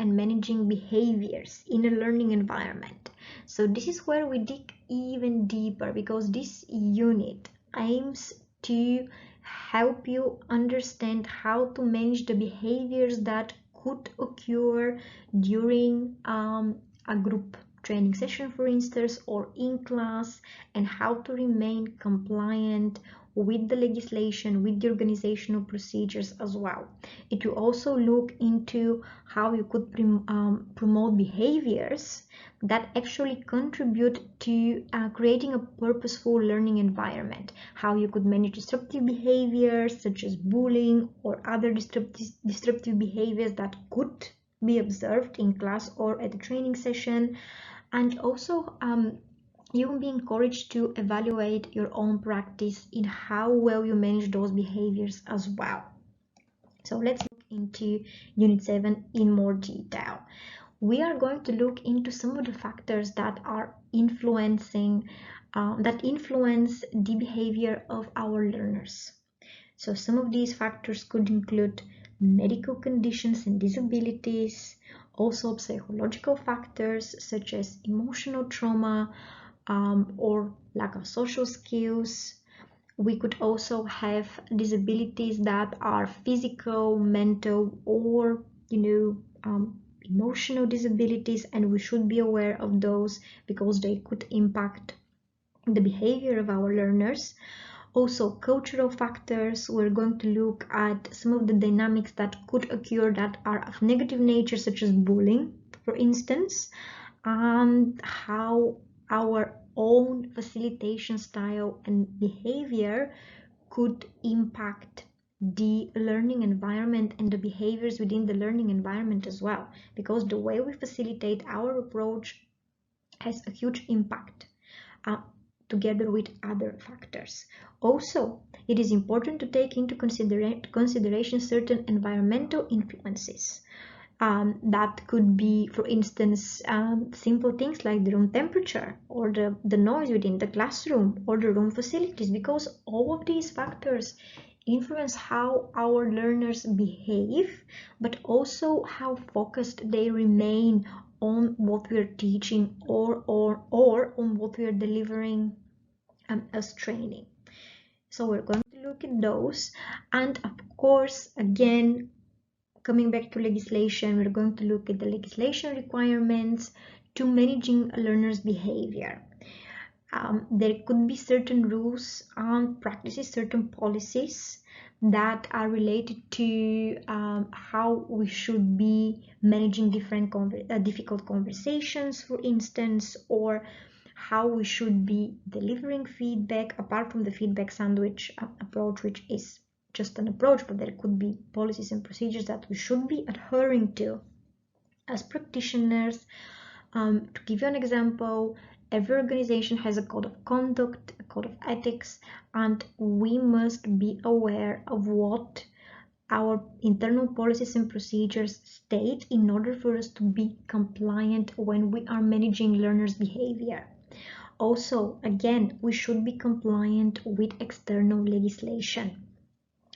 and managing behaviors in a learning environment. So this is where we dig even deeper, because this unit aims to help you understand how to manage the behaviors that could occur during a group training session, for instance, or in class, and how to remain compliant with the legislation, with the organizational procedures as well. It will also look into how you could promote behaviors that actually contribute to creating a purposeful learning environment, how you could manage disruptive behaviors such as bullying or other disruptive behaviors that could be observed in class or at a training session. And also you will be encouraged to evaluate your own practice in how well you manage those behaviors as well. So let's look into Unit 7 in more detail. We are going to look into some of the factors that are influencing, that influence the behavior of our learners. So some of these factors could include medical conditions and disabilities, also psychological factors such as emotional trauma or lack of social skills. We could also have disabilities that are physical, mental, or emotional disabilities, and we should be aware of those because they could impact the behavior of our learners. Also, cultural factors. We're going to look at some of the dynamics that could occur that are of negative nature, such as bullying, for instance, and how our own facilitation style and behavior could impact the learning environment and the behaviors within the learning environment as well, because the way we facilitate our approach has a huge impact together with other factors. Also, it is important to take into consideration certain environmental influences. That could be, for instance, simple things like the room temperature or the noise within the classroom or the room facilities, because all of these factors influence how our learners behave, but also how focused they remain on what we are teaching or on what we are delivering as training. So we're going to look at those, and of course, again, coming back to legislation, we're going to look at the legislation requirements to managing a learner's behavior. There could be certain rules and practices, certain policies that are related to how we should be managing different difficult conversations, for instance, or how we should be delivering feedback, apart from the feedback sandwich approach, which is just an approach, but there could be policies and procedures that we should be adhering to as practitioners. To give you an example, every organization has a code of conduct, a code of ethics, and we must be aware of what our internal policies and procedures state in order for us to be compliant when we are managing learners' behavior. Also, again, we should be compliant with external legislation.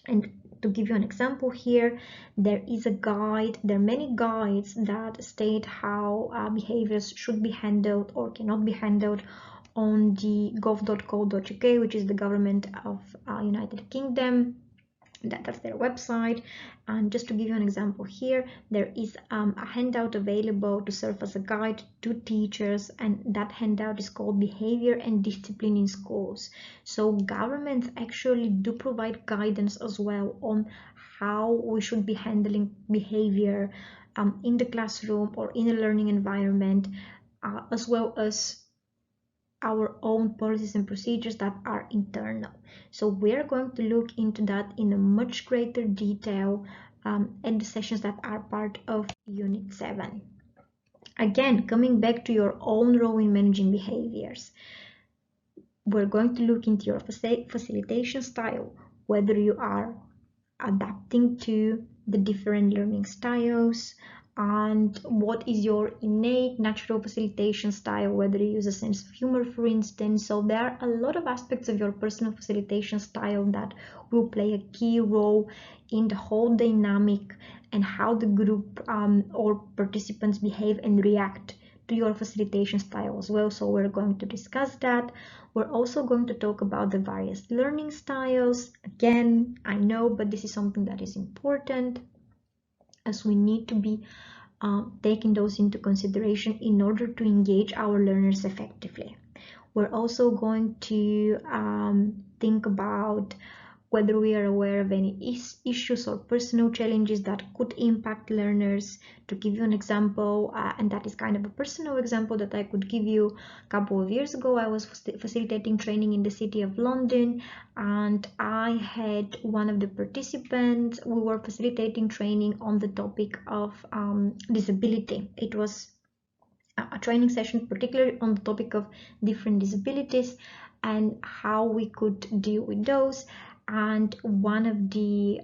And to give you an example here, there is a guide, there are many guides that state how behaviors should be handled or cannot be handled on the gov.co.uk, which is the government of United Kingdom. That's their website. And just to give you an example here, there is a handout available to serve as a guide to teachers, and that handout is called Behavior and Discipline in Schools. So governments actually do provide guidance as well on how we should be handling behavior in the classroom or in a learning environment, as well as our own policies and procedures that are internal. So we're going to look into that in a much greater detail in the sessions that are part of Unit 7. Again, coming back to your own role in managing behaviors, we're going to look into your facilitation style, whether you are adapting to the different learning styles, and what is your innate natural facilitation style, whether you use a sense of humor, for instance. So there are a lot of aspects of your personal facilitation style that will play a key role in the whole dynamic and how the group or participants behave and react to your facilitation style as well. So we're going to discuss that. We're also going to talk about the various learning styles. Again, I know, but this is something that is important, as we need to be taking those into consideration in order to engage our learners effectively. We're also going to think about whether we are aware of any issues or personal challenges that could impact learners. To give you an example, and that is kind of a personal example that I could give you, a couple of years ago I was facilitating training in the city of London, and I had one of the participants. We were facilitating training on the topic of disability. It was a training session particularly on the topic of different disabilities and how we could deal with those. And one of the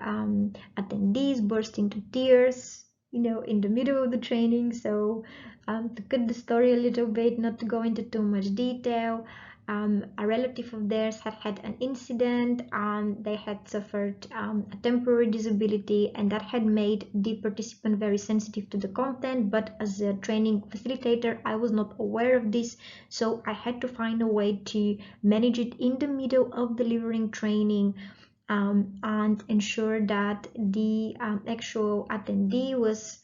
attendees burst into tears, in the middle of the training. So to cut the story a little bit, not to go into too much detail, a relative of theirs had had an incident, and they had suffered a temporary disability, and that had made the participant very sensitive to the content. But as a training facilitator, I was not aware of this, so I had to find a way to manage it in the middle of delivering training, and ensure that the actual attendee was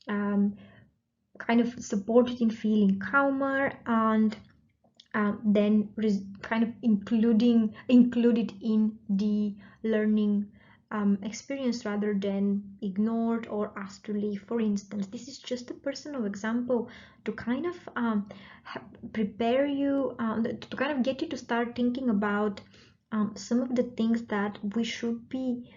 kind of supported in feeling calmer, and then kind of included in the learning experience rather than ignored or asked to leave, for instance. This is just a personal example to kind of prepare you, to kind of get you to start thinking about some of the things that we should be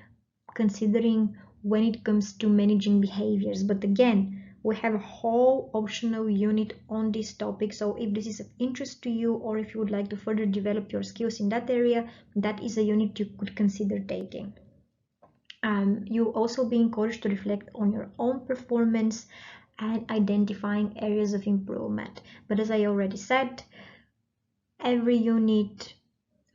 considering when it comes to managing behaviors. But again, we have a whole optional unit on this topic, so if this is of interest to you, or if you would like to further develop your skills in that area, that is a unit you could consider taking. You'll also be encouraged to reflect on your own performance and identifying areas of improvement. But as I already said, every unit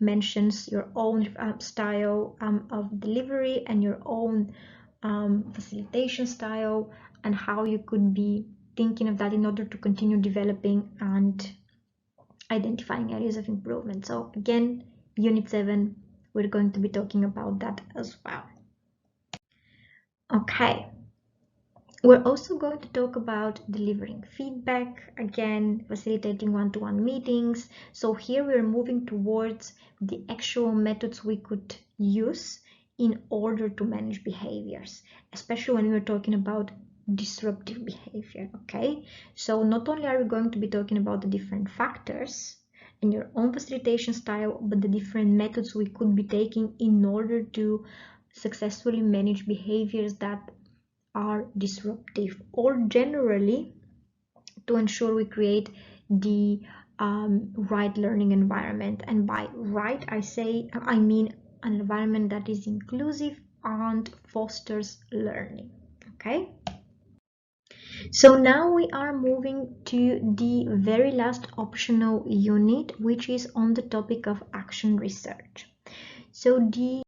mentions your own style of delivery and your own facilitation style, and how you could be thinking of that in order to continue developing and identifying areas of improvement. So again, unit 7, we're going to be talking about that as well. Okay, we're also going to talk about delivering feedback, again facilitating one-to-one meetings. So here we're moving towards the actual methods we could use in order to manage behaviors, especially when we're talking about disruptive behavior. Okay, so not only are we going to be talking about the different factors in your own facilitation style, but the different methods we could be taking in order to successfully manage behaviors that are disruptive, or generally to ensure we create the right learning environment. And by right, I mean an environment that is inclusive and fosters learning. Okay, so now we are moving to the very last optional unit, which is on the topic of action research. So the